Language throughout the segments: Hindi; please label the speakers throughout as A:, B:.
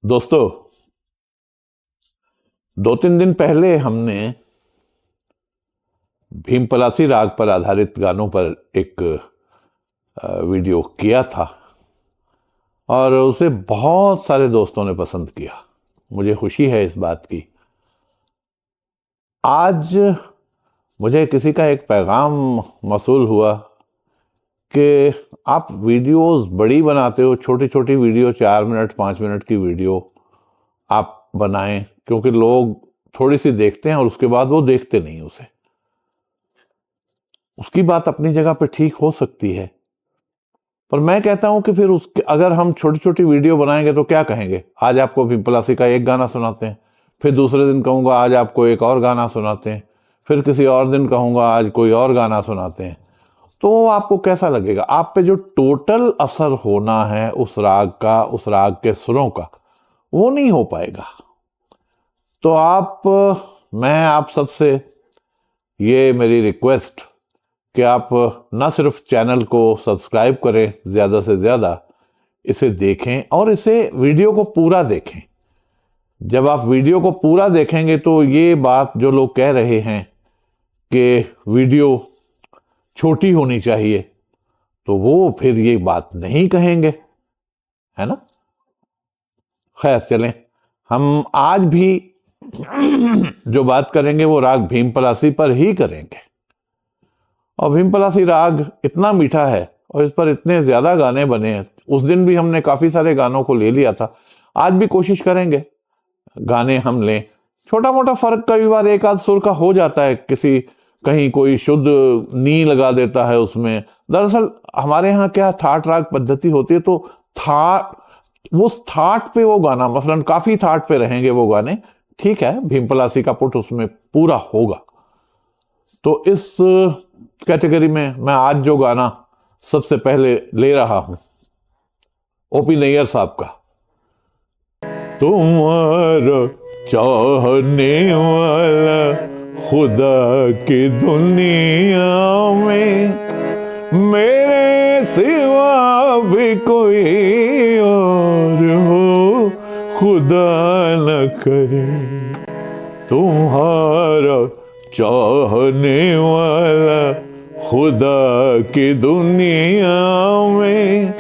A: दोस्तों, 2-3 दिन पहले हमने भीम पलासी राग पर आधारित गानों पर एक वीडियो किया था और उसे बहुत सारे दोस्तों ने पसंद किया। मुझे खुशी है इस बात की। आज मुझे किसी का एक पैगाम मौसूल हुआ कि आप वीडियोस बड़ी बनाते हो, छोटी छोटी वीडियो 4 मिनट 5 मिनट की वीडियो आप बनाएं, क्योंकि लोग थोड़ी सी देखते हैं और उसके बाद वो देखते नहीं उसे। उसकी बात अपनी जगह पे ठीक हो सकती है, पर मैं कहता हूं कि फिर उसके अगर हम छोटी छोटी वीडियो बनाएंगे तो क्या कहेंगे, आज आपको भीम पलासी का एक गाना सुनाते हैं, फिर दूसरे दिन कहूंगा आज आपको एक और गाना सुनाते हैं, फिर किसी और दिन कहूंगा आज कोई और गाना सुनाते हैं। तो आपको कैसा लगेगा? आप पे जो टोटल असर होना है उस राग का, उस राग के सुरों का, वो नहीं हो पाएगा। तो मैं आप सबसे ये मेरी रिक्वेस्ट कि आप ना सिर्फ चैनल को सब्सक्राइब करें, ज़्यादा से ज़्यादा इसे देखें और इसे वीडियो को पूरा देखें। जब आप वीडियो को पूरा देखेंगे तो ये बात जो लोग कह रहे हैं कि वीडियो छोटी होनी चाहिए, तो वो फिर ये बात नहीं कहेंगे, है ना। खैर चलें, हम आज भी जो बात करेंगे वो राग भीम पलासी पर ही करेंगे। और भीम पलासी राग इतना मीठा है और इस पर इतने ज्यादा गाने बने हैं। उस दिन भी हमने काफी सारे गानों को ले लिया था, आज भी कोशिश करेंगे गाने हम लें। छोटा मोटा फर्क कई बार एक आध सुर का हो जाता है, किसी कहीं कोई शुद्ध नी लगा देता है उसमें। दरअसल हमारे यहाँ क्या थाट राग पद्धति होती है, तो उस थाट पे वो गाना, मसलन काफी थाट पे रहेंगे वो गाने, ठीक है, भीम पलासी का पुट उसमें पूरा होगा। तो इस कैटेगरी में मैं आज जो गाना सबसे पहले ले रहा हूं, ओपी नैयर साहब का तुम्हारा चाहने वाला खुदा की दुनिया में मेरे सिवा भी कोई और हो, खुदा न करे। तुम्हारा चाहने वाला खुदा की दुनिया में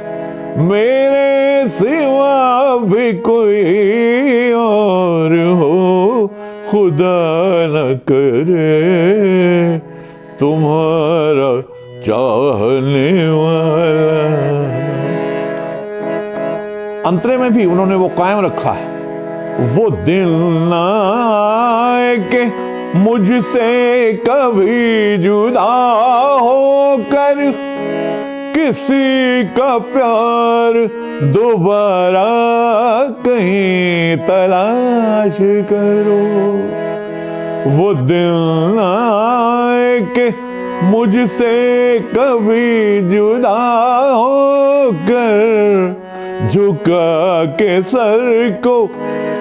A: मेरे सिवा भी कोई और हो, खुदा न करे। तुम्हारा चाहने वाला। अंतरे में भी उन्होंने वो कायम रखा है, वो दिन ना आए कि मुझसे कभी जुदा होकर किसी का प्यार दोबारा कहीं तलाश करो। वो दिन आए कि मुझसे कभी जुदा होकर झुका के सर को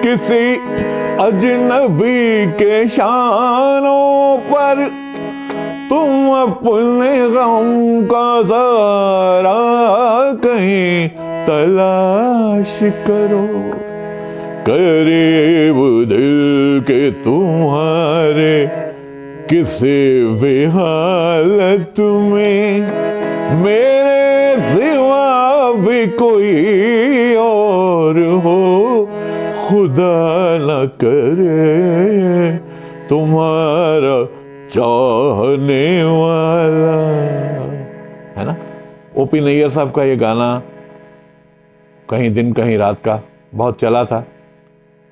A: किसी अजनबी के शानों पर तुम अपने गम का सहारा कहीं तलाश करो। करीब दिल के तुम्हारे किसी भी हालत में मेरे सिवा भी कोई और हो, खुदा न करे। तुम्हारा चाहने वाला, है ना। ओपी नैयर साहब का ये गाना कहीं दिन कहीं रात का बहुत चला था।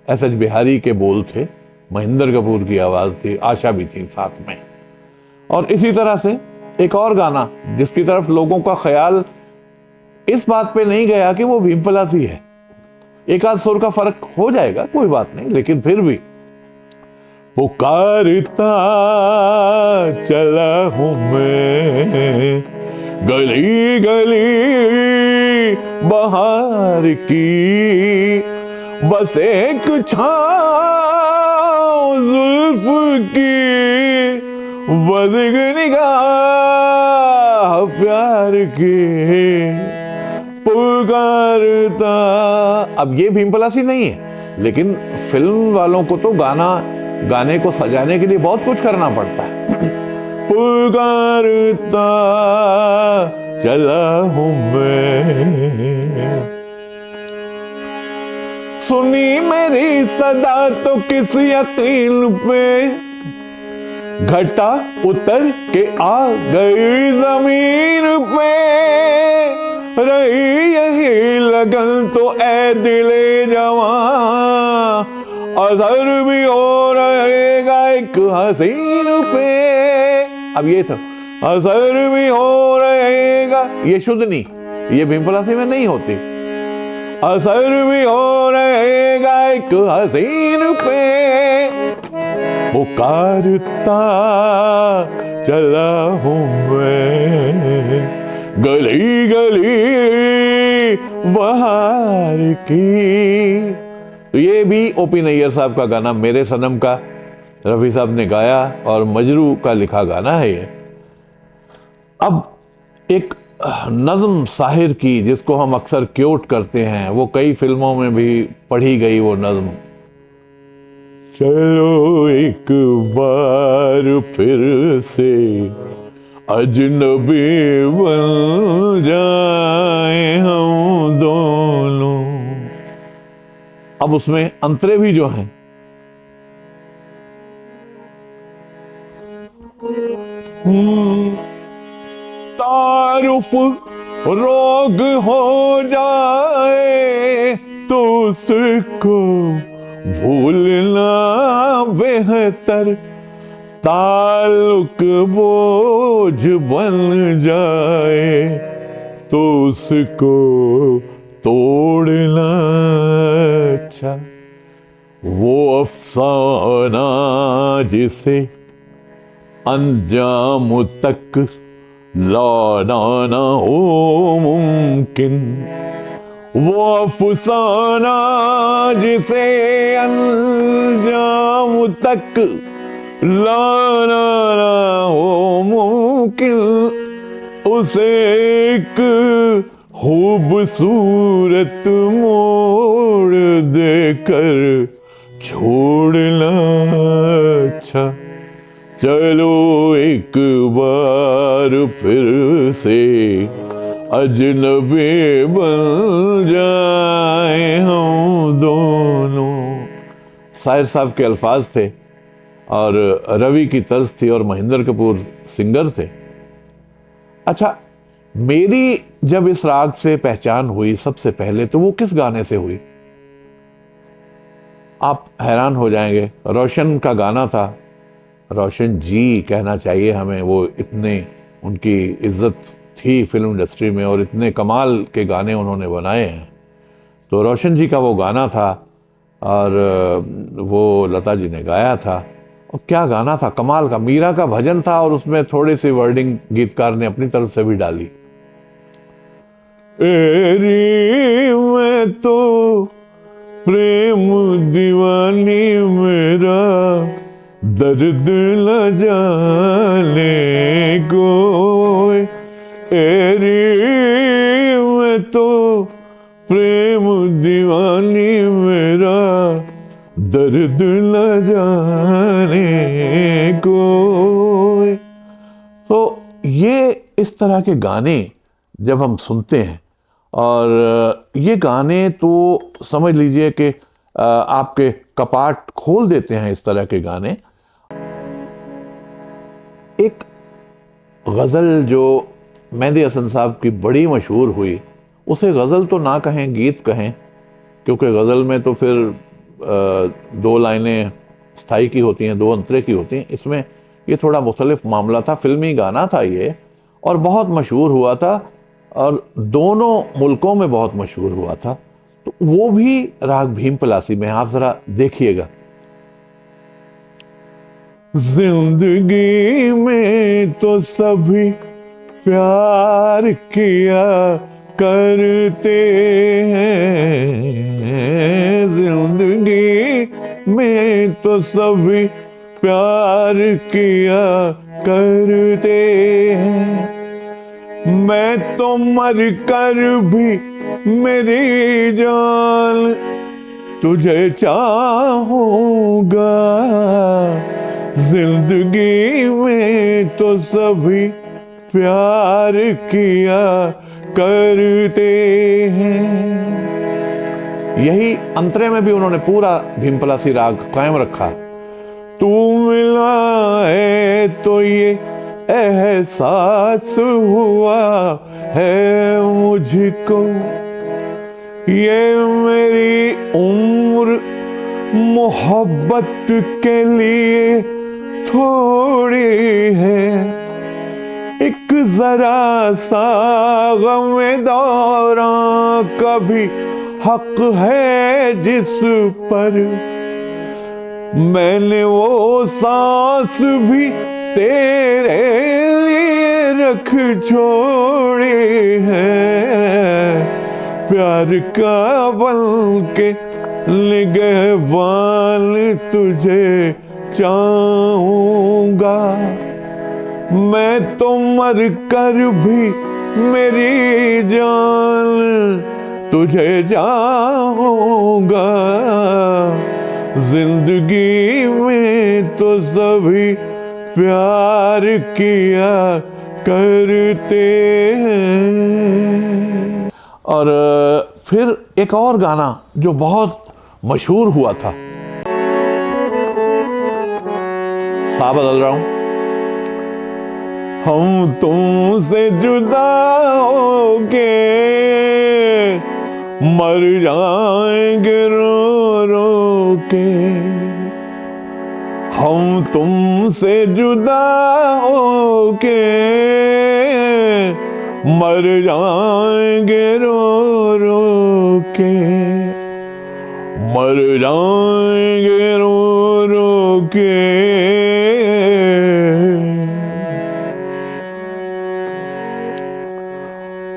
A: एस.एच. बिहारी के बोल थे, महेंद्र कपूर की आवाज थी, आशा भी थी साथ में। और इसी तरह से एक और गाना जिसकी तरफ लोगों का ख्याल इस बात पे नहीं गया कि वो भीम पलासी है, एक आध सुर का फर्क हो जाएगा, कोई बात नहीं, लेकिन फिर भी पुकारता चला हूं मैं गली गली बहार की, बस एक छाँव जुल्फ की, बस एक निगाह प्यार की। पुकारता। अब ये भीम पलासी नहीं है, लेकिन फिल्म वालों को तो गाने को सजाने के लिए बहुत कुछ करना पड़ता है। पुकारता चला हूं मैं, सुनी मेरी सदा तो किस यकीन पे, घटा उतर के आ गई जमीन पे, रही यही लगन तो ऐ दिले जवां, असर भी हो रहेगा एक हसीन पे। अब ये था, असर भी हो रहेगा, ये शुद्ध नहीं, ये भीम पलासी में नहीं होती। असर भी हो रहेगा एक हसीन पे, पुकारता चला हूं मैं, गली गली बहार की। तो ये भी ओपी नैयर साहब का गाना, मेरे सनम का रफी साहब ने गाया और मजरू का लिखा गाना है ये। अब एक नज्म साहिर की, जिसको हम अक्सर क्योट करते हैं, वो कई फिल्मों में भी पढ़ी गई वो नज्म, चलो एक बार फिर से अजनबी बन जाए हम दोनों। अब उसमें अंतरे भी जो हैं, तारुफ रोग हो जाए तो उसको भूलना बेहतर, ताल्लुक बोझ बन जाए तो उसको तोड़ना अच्छा। वो अफसाना जिसे अंजाम तक लाना ना हो मुमकिन, वो अफसाना जिसे अंजाम तक लाना ना हो मुमकिन, उसे एक खूबसूरत मोड़ देकर छोड़ना अच्छा। चलो एक बार फिर से अजनबी बन जाए हम दोनों। शायर साहब के अल्फाज थे और रवि की तर्ज थी और महेंद्र कपूर सिंगर थे। अच्छा, मेरी जब इस राग से पहचान हुई सबसे पहले, तो वो किस गाने से हुई? आप हैरान हो जाएंगे। रोशन का गाना था, रोशन जी कहना चाहिए हमें, वो इतने उनकी इज्जत थी फिल्म इंडस्ट्री में और इतने कमाल के गाने उन्होंने बनाए हैं। तो रोशन जी का वो गाना था और वो लता जी ने गाया था। और क्या गाना था, कमाल का, मीरा का भजन था और उसमें थोड़ी सी वर्डिंग गीतकार ने अपनी तरफ से भी डाली। एरी मैं तो प्रेम दीवानी मेरा दर्द न जाने कोई, एरी मैं तो प्रेम दीवानी मेरा दर्द न जाने कोई। तो ये इस तरह के गाने जब हम सुनते हैं, और ये गाने तो समझ लीजिए कि आपके कपाट खोल देते हैं इस तरह के गाने। एक गज़ल जो मेहंदी हसन साहब की बड़ी मशहूर हुई, उसे गज़ल तो ना कहें, गीत कहें, क्योंकि गज़ल में तो फिर दो लाइनें स्थाई की होती हैं, दो अंतरे की होती हैं। इसमें ये थोड़ा मुख्तलिफ मामला था, फिल्मी गाना था ये और बहुत मशहूर हुआ था और दोनों मुल्कों में बहुत मशहूर हुआ था। तो वो भी राग भीम पलासी में, आप ज़रा देखिएगा। जिंदगी में तो सभी प्यार किया करते हैं, जिंदगी में तो सभी प्यार किया करते हैं, मैं तो मर कर भी मेरी जान तुझे चाहूंगा, जिंदगी में तो सभी प्यार किया करते हैं। यही अंतरे में भी उन्होंने पूरा भीमपलासी राग कायम रखा। तू मिला है तो ये एहसास हुआ है मुझको, ये मेरी उम्र मोहब्बत के लिए थोड़ी है। एक जरा सा गमे दौरां कभी हक है जिस पर, मैंने वो सांस भी तेरे लिए रख छोड़ी है। प्यार का बन के निगहबान तुझे चाहूंगा, मैं तो मर कर भी मेरी जान तुझे चाहूंगा, जिंदगी में तो सभी प्यार किया करते हैं। और फिर एक और गाना जो बहुत मशहूर हुआ था, सा बदल रहा हूं। हम तुमसे जुदा होके मर जाएंगे रो रो के, हम तुमसे जुदा होके मर जाएंगे रो रो के, मर जाएंगे रो रो के।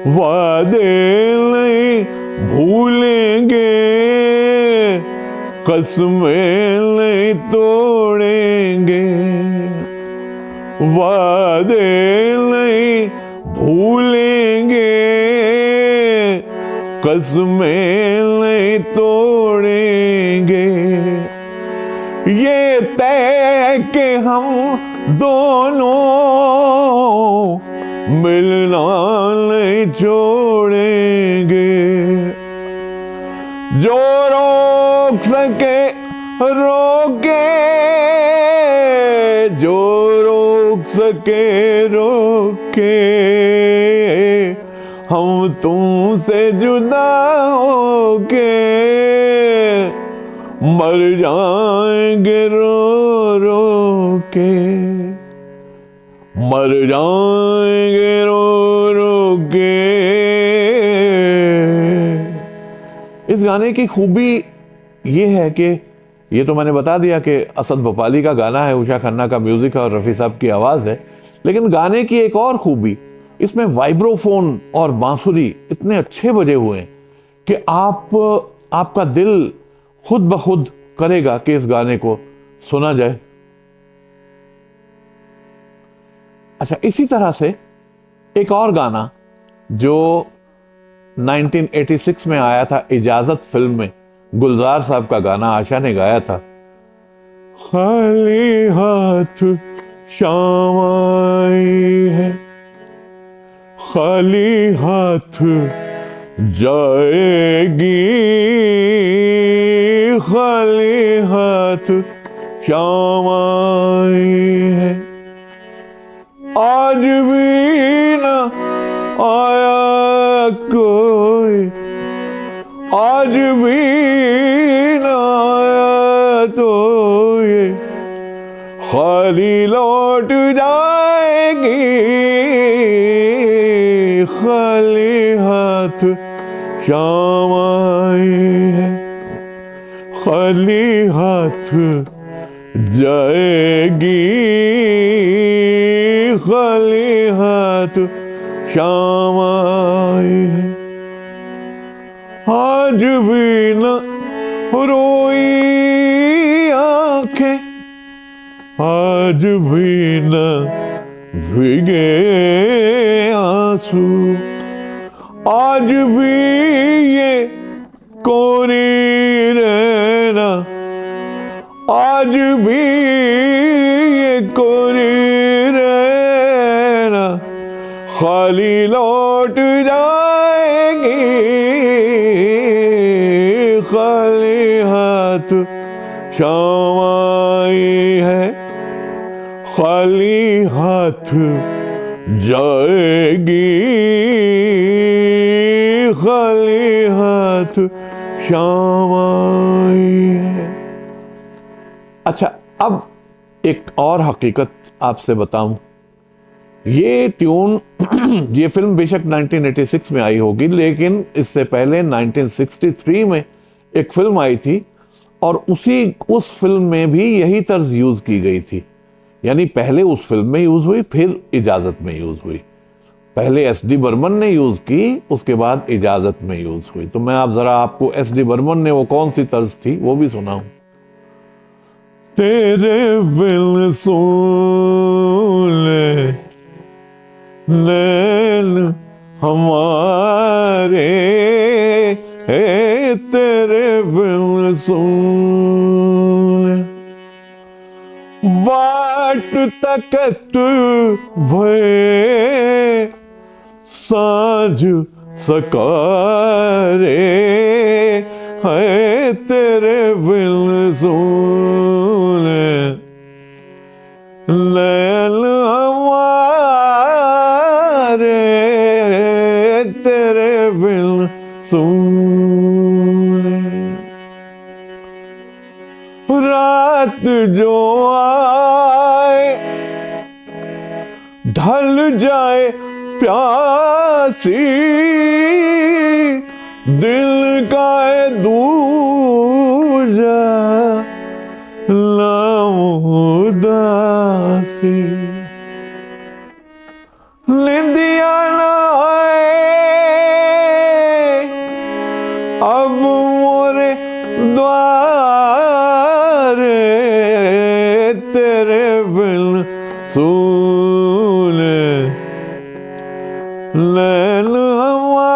A: वादे नहीं भूलेंगे, कसमें नहीं तोड़ेंगे, वादे नहीं भूलेंगे, कसमें नहीं तोड़ेंगे, ये तय कि हम दोनों मिलना नहीं छोड़ेंगे, जो रोक सके रोके, जो रोक सके रोके, हम तुमसे जुदा होके मर जाएंगे रो रो के, मर जाएंगे रो रो के। इस गाने की खूबी ये है कि ये तो मैंने बता दिया कि असद भोपाली का गाना है, उषा खन्ना का म्यूजिक है और रफ़ी साहब की आवाज़ है, लेकिन गाने की एक और खूबी, इसमें वाइब्रोफोन और बांसुरी इतने अच्छे बजे हुए हैं कि आपका दिल खुद ब खुद करेगा कि इस गाने को सुना जाए। अच्छा, इसी तरह से एक और गाना जो 1986 में आया था, इजाजत फिल्म में, गुलजार साहब का गाना आशा ने गाया था। खाली हाथ शाम आई है, खाली हाथ जाएगी, खाली हाथ शाम आई है, आज भी ना आया कोई, आज भी ना आया तो ये खाली लौट जाएगी, खाली हाथ शाम आई है, खाली हाथ जाएगी, खाली हाथ शाम आई है, आज भी न रोई आंखें, आज भी न भीगे आंसू, आज भी ये कोरी रहना, आज भी ये कोरी रहना, खाली लौट जाएगी, खाली हाथ शाम आई है, खाली हाथ जाएगी, खाली हाथ शाम आई है। अच्छा, अब एक और हकीकत आपसे बताऊं, ये ट्यून ये फिल्म बेशक 1986 में आई होगी, लेकिन इससे पहले 1963 में एक फिल्म आई थी और उस फिल्म में भी यही तर्ज यूज की गई थी। यानी पहले उस फिल्म में यूज हुई, फिर इजाजत में यूज हुई। पहले एस.डी. बर्मन ने यूज की, उसके बाद इजाजत में यूज हुई। तो मैं आपको एस.डी. बर्मन ने वो कौन सी तर्ज थी वो भी सुनाऊं। तेरे बिन सुन ले नैन हमारे, तेरे बिन सुन बाट तकत भय साँझ सकारे, है तेरे बिन सुन नैन हमारे, तेरे बिन सुन रात जो आए ढल जाए प्यासी, दिल का दूजा नाम उदासी, निंदिया ना आए अब मोरे द्वारे, तेरे बिन सुन नैन हमारे,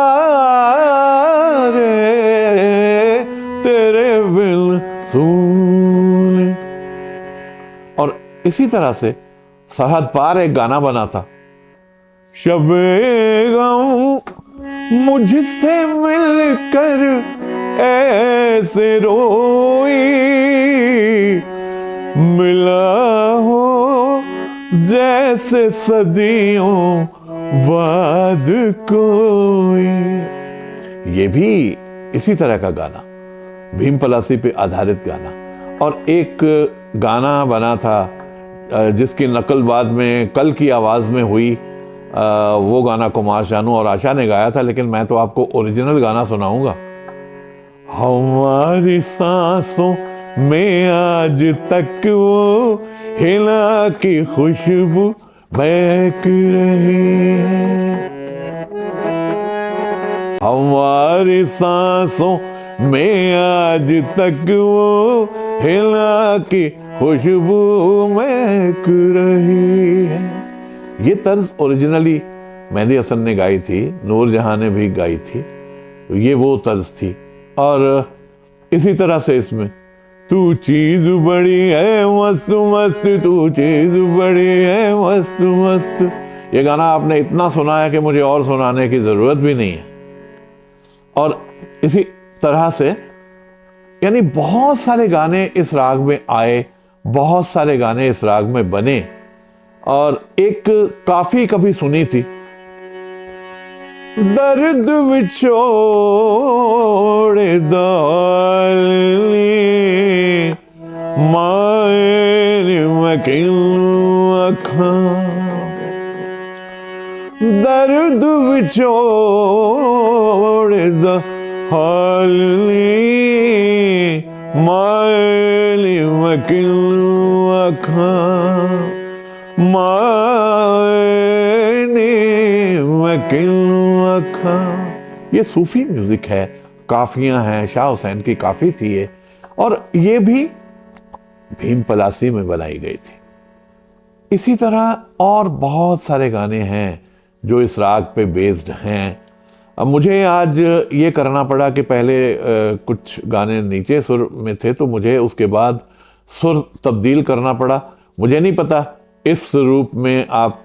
A: तेरे बिन सुन। और इसी तरह से सरहद पार एक गाना बना था, शबे गम मुझसे मिलकर ऐसे रोई, मिला हो जैसे सदियों बाद कोई। ये भी इसी तरह का गाना, भीम पलासी पे आधारित गाना। और एक गाना बना था जिसकी नकल बाद में कल की आवाज़ में हुई, वो गाना कुमार शानू और आशा ने गाया था, लेकिन मैं तो आपको ओरिजिनल गाना सुनाऊंगा। हमारी सांसों में आज तक वो हिना की खुशबू महक रही है, हमारी सांसों में आज तक वो हिना की खुशबू महक रही है। ये तर्ज ओरिजिनली मेहंदी हसन ने गाई थी, नूर जहां ने भी गाई थी, तो ये वो तर्ज थी। और इसी तरह से इसमें तू चीज बड़ी है मस्त मस्त, तू चीज बड़ी है मस्त मस्त, ये गाना आपने इतना सुना है कि मुझे और सुनाने की जरूरत भी नहीं है। और इसी तरह से यानी बहुत सारे गाने इस राग में आए, बहुत सारे गाने इस राग में बने। और एक काफी कभी सुनी थी, दर्द विछोड़े दाली माए मकिन अखां, दर्द विछोड़े दाली माए मकिन अखां, ये सूफी म्यूजिक है, काफियां हैं, शाह हुसैन की काफी थी ये, और ये भी भीम पलासी में बनाई गई थी। इसी तरह और बहुत सारे गाने हैं जो इस राग पे बेस्ड हैं। अब मुझे आज ये करना पड़ा कि पहले कुछ गाने नीचे सुर में थे, तो मुझे उसके बाद सुर तब्दील करना पड़ा। मुझे नहीं पता इस रूप में आप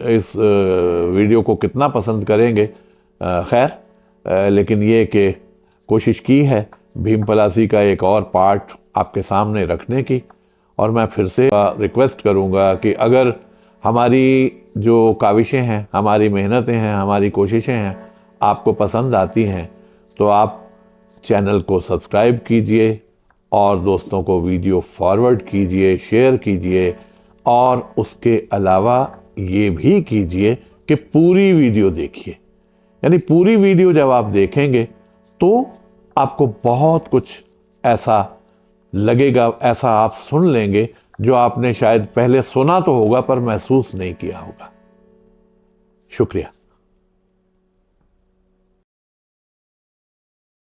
A: इस वीडियो को कितना पसंद करेंगे। खैर, लेकिन ये कि कोशिश की है भीम पलासी का एक और पार्ट आपके सामने रखने की। और मैं फिर से रिक्वेस्ट करूँगा कि अगर हमारी जो काविशें हैं, हमारी मेहनतें हैं, हमारी कोशिशें हैं आपको पसंद आती हैं, तो आप चैनल को सब्सक्राइब कीजिए और दोस्तों को वीडियो फॉरवर्ड कीजिए, शेयर कीजिए। और उसके अलावा ये भी कीजिए कि पूरी वीडियो देखिए। यानी पूरी वीडियो जब आप देखेंगे तो आपको बहुत कुछ ऐसा लगेगा, ऐसा आप सुन लेंगे जो आपने शायद पहले सुना तो होगा पर महसूस नहीं किया होगा। शुक्रिया।